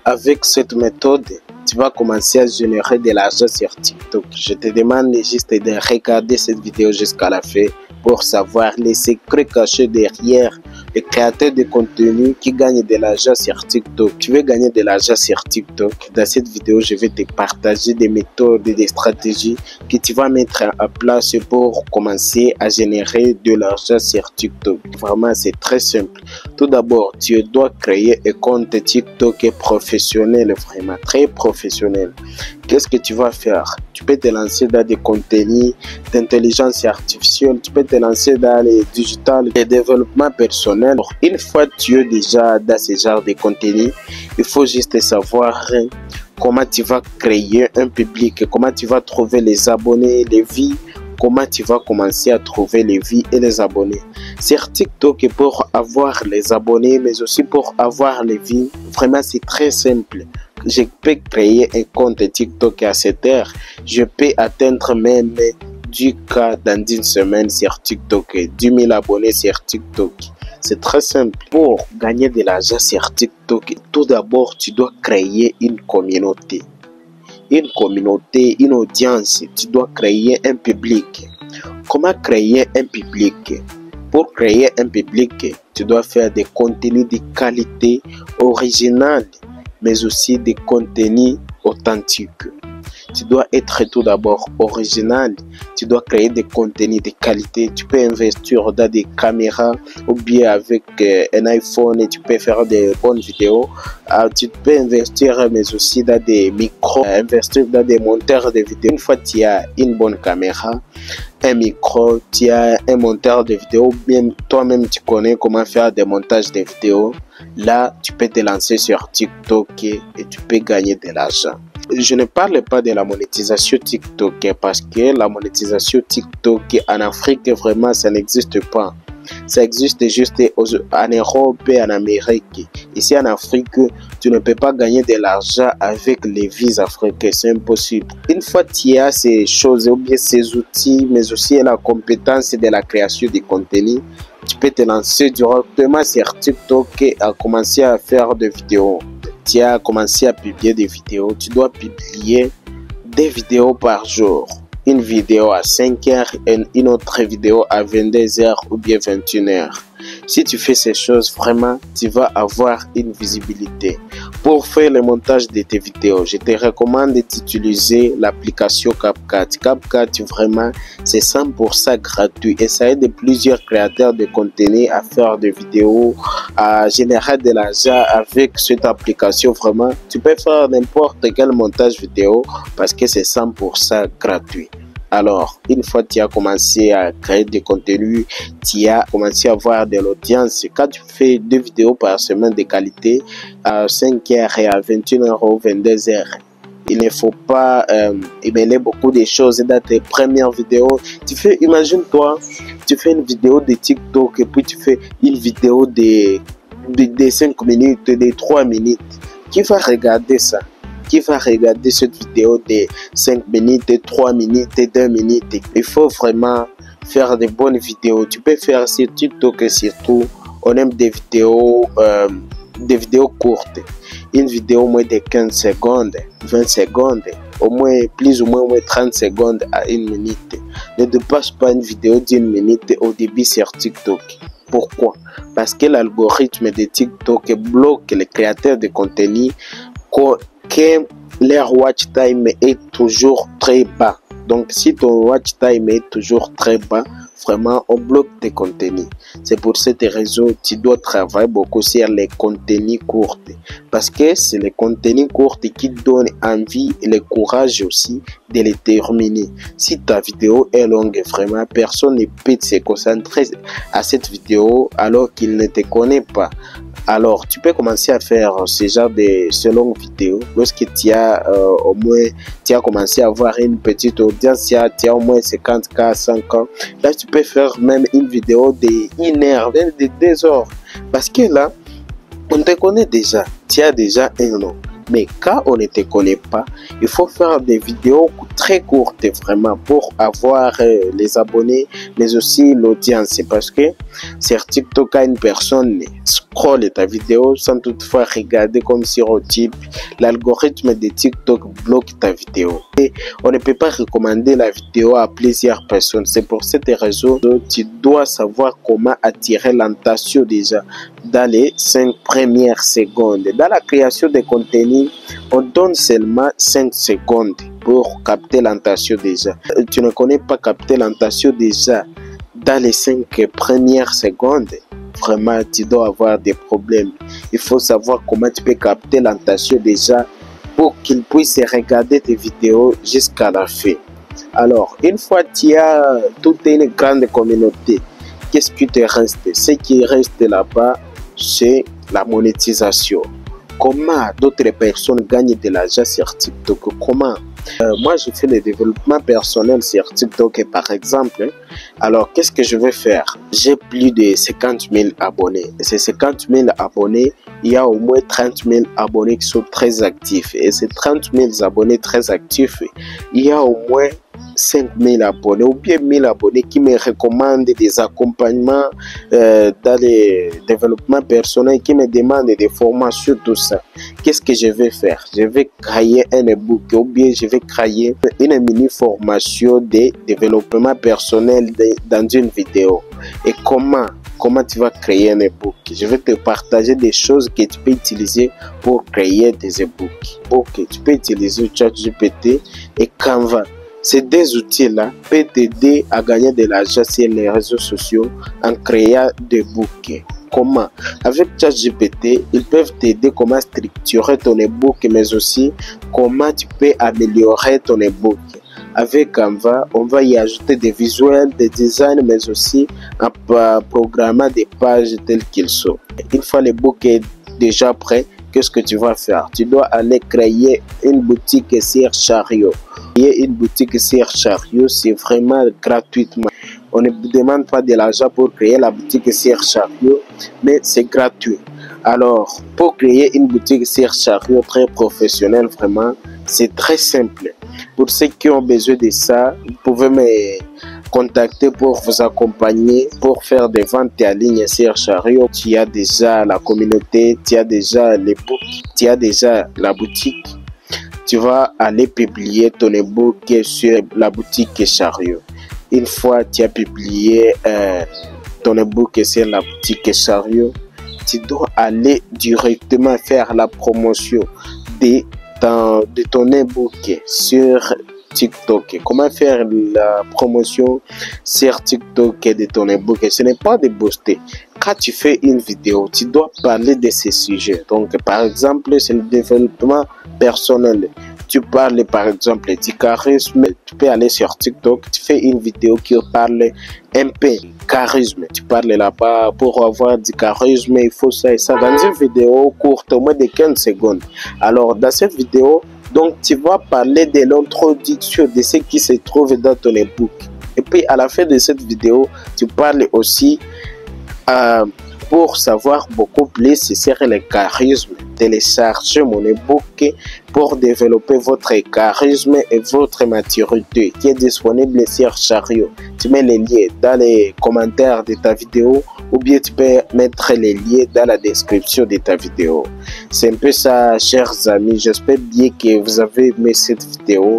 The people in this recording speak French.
avec cette méthode, tu vas commencer à générer de l'argent sur TikTok. Je te demande juste de regarder cette vidéo jusqu'à la fin pour savoir les secrets cachés derrière les créateurs de contenu qui gagnent de l'argent sur TikTok. Tu veux gagner de l'argent sur TikTok? Dans cette vidéo, je vais te partager des méthodes et des stratégies que tu vas mettre en place pour commencer à générer de l'argent sur TikTok. Vraiment, c'est très simple. Tout d'abord, tu dois créer un compte TikTok professionnel, vraiment très professionnel. Qu'est-ce que tu vas faire? Tu peux te lancer dans des contenus d'intelligence artificielle, tu peux te lancer dans les digital et développement personnel. Une fois que tu es déjà dans ce genre de contenu, il faut juste savoir comment tu vas créer un public, comment tu vas trouver les abonnés, les vues, comment tu vas commencer à trouver les vues et les abonnés. Sur TikTok, pour avoir les abonnés, mais aussi pour avoir les vues, vraiment c'est très simple. Je peux créer un compte TikTok à cette heure. Je peux atteindre même 10K dans une semaine sur TikTok, 10 000 abonnés sur TikTok. C'est très simple. Pour gagner de l'argent sur TikTok, tout d'abord, tu dois créer une communauté. Une communauté, une audience. Tu dois créer un public. Comment créer un public? Pour créer un public, tu dois faire des contenus de qualité originale, mais aussi des contenus authentiques. Tu dois être tout d'abord original, tu dois créer des contenus de qualité, tu peux investir dans des caméras ou bien avec un iPhone et tu peux faire des bonnes vidéos. Tu peux investir mais aussi dans des micros, investir dans des monteurs de vidéos. Une fois que tu as une bonne caméra, un micro, tu as un monteur de vidéos, bien toi-même tu connais comment faire des montages de vidéos. Là, tu peux te lancer sur TikTok et tu peux gagner de l'argent. Je ne parle pas de la monétisation TikTok parce que la monétisation TikTok en Afrique, vraiment, ça n'existe pas. Ça existe juste en Europe et en Amérique. Ici en Afrique, tu ne peux pas gagner de l'argent avec les vues africaines, c'est impossible. Une fois que tu as ces choses ou bien ces outils, mais aussi la compétence de la création de contenu, tu peux te lancer directement sur TikTok et commencer à faire des vidéos. Tu as commencé à publier des vidéos, tu dois publier des vidéos par jour. Une vidéo à 5 heures et une autre vidéo à 22 heures ou bien 21 heures. Si tu fais ces choses, vraiment, tu vas avoir une visibilité. Pour faire le montage de tes vidéos, je te recommande d'utiliser l'application CapCut. CapCut, vraiment, c'est 100% gratuit et ça aide plusieurs créateurs de contenu à faire des vidéos, à générer de l'argent avec cette application. Vraiment, tu peux faire n'importe quel montage vidéo parce que c'est 100% gratuit. Alors, une fois que tu as commencé à créer du contenu, tu as commencé à avoir de l'audience. Quand tu fais 2 vidéos par semaine de qualité, à 5 heures et à 21 heures ou 22 heures, il ne faut pas émêler beaucoup de choses dans tes premières vidéos. Imagine-toi, tu fais une vidéo de TikTok et puis tu fais une vidéo de 5 minutes, de 3 minutes. Qui va regarder ça? Qui va regarder cette vidéo de 5 minutes, de 3 minutes, de 2 minutes? Il faut vraiment faire de bonnes vidéos. Tu peux faire sur TikTok et surtout, on aime des vidéos courtes. Une vidéo au moins de 15 secondes, 20 secondes, au moins plus ou moins 30 secondes à 1 minute. Ne dépasse pas une vidéo d'1 minute au début sur TikTok. Pourquoi? Parce que l'algorithme de TikTok bloque les créateurs de contenu que leur watch time est toujours très bas. Donc, si ton watch time est toujours très bas, vraiment, on bloque tes contenus. C'est pour cette raison que tu dois travailler beaucoup sur les contenus courts. Parce que c'est les contenus courts qui donnent envie et le courage aussi de les terminer. Si ta vidéo est longue, vraiment, personne ne peut se concentrer à cette vidéo alors qu'il ne te connaît pas. Alors, tu peux commencer à faire ce genre de longues vidéos lorsque tu as au moins, tu as commencé à avoir une petite audience, tu as au moins 50K, 100K. Là, tu peux faire même une vidéo de 1 heure, de 2 heures. Parce que là, on te connaît déjà, tu as déjà un nom. Mais quand on ne te connaît pas, il faut faire des vidéos très courtes vraiment pour avoir les abonnés, mais aussi l'audience. Parce que sur TikTok, quand une personne scrolle ta vidéo sans toutefois regarder comme stéréotype. L'algorithme de TikTok bloque ta vidéo. Et on ne peut pas recommander la vidéo à plusieurs personnes. C'est pour cette raison que tu dois savoir comment attirer l'attention déjà dans les 5 premières secondes. Dans la création de contenu, on donne seulement 5 secondes pour capter l'attention déjà. Tu ne connais pas capter l'attention déjà dans les 5 premières secondes. Vraiment, tu dois avoir des problèmes. Il faut savoir comment tu peux capter l'attention déjà pour qu'il puisse regarder tes vidéos jusqu'à la fin. Alors, une fois que tu as toute une grande communauté, qu'est-ce qui te reste? Ce qui reste là-bas, c'est la monétisation. Comment d'autres personnes gagnent de l'argent sur TikTok? Comment? Moi, je fais le développement personnel sur TikTok, par exemple. Alors, qu'est-ce que je vais faire? J'ai plus de 50 000 abonnés. Et ces 50 000 abonnés, il y a au moins 30 000 abonnés qui sont très actifs. Et ces 30 000 abonnés très actifs, il y a au moins 5 000 abonnés ou bien 1000 abonnés qui me recommandent des accompagnements dans les développements personnels, qui me demandent des formations, tout ça. Qu'est-ce que je vais faire? Je vais créer un ebook ou bien je vais créer une mini formation de développement personnel dans une vidéo. Et comment tu vas créer un ebook? Je vais te partager des choses que tu peux utiliser pour créer des ebooks. Ok, tu peux utiliser ChatGPT et Canva. Ces deux outils-là peuvent t'aider à gagner de l'argent sur les réseaux sociaux en créant des books. Comment? Avec ChatGPT, ils peuvent t'aider comment structurer ton ebook, mais aussi comment tu peux améliorer ton ebook. Avec Canva, on va y ajouter des visuels, des designs, mais aussi en programmant des pages telles qu'ils sont. Une fois l'ebook est déjà prêt, qu'est-ce que tu vas faire? Tu dois aller créer une boutique sur Chariot. Une boutique sur Chariot, c'est vraiment gratuitement. On ne demande pas de l'argent pour créer la boutique sur Chariot, mais c'est gratuit. Alors, pour créer une boutique sur Chariot très professionnelle, vraiment, c'est très simple. Pour ceux qui ont besoin de ça, vous pouvez me contacter pour vous accompagner, pour faire des ventes en ligne sur Chariot. Tu as déjà la communauté, tu as déjà les books, tu as déjà la boutique. Tu vas aller publier ton ebook sur la boutique Chariot. Une fois que tu as publié ton ebook sur la boutique Chariot, tu dois aller directement faire la promotion de ton ebook sur TikTok. Comment faire la promotion sur TikTok de ton ebook? Ce n'est pas de booster. Quand tu fais une vidéo, tu dois parler de ces sujets. Donc, par exemple, c'est le développement personnel. Tu parles par exemple du charisme, tu peux aller sur TikTok, tu fais une vidéo qui parle un peu charisme. Tu parles là-bas, pour avoir du charisme, il faut ça et ça. Dans une vidéo courte, au moins de 15 secondes. Alors, dans cette vidéo, donc, tu vas parler de l'introduction de ce qui se trouve dans ton ebook. Et puis, à la fin de cette vidéo, tu parles aussi pour savoir beaucoup plus sur le charisme. Téléchargez mon ebook pour développer votre charisme et votre maturité qui est disponible sur Chariot. Tu mets les liens dans les commentaires de ta vidéo ou bien tu peux mettre les liens dans la description de ta vidéo. C'est un peu ça, chers amis. J'espère bien que vous avez aimé cette vidéo.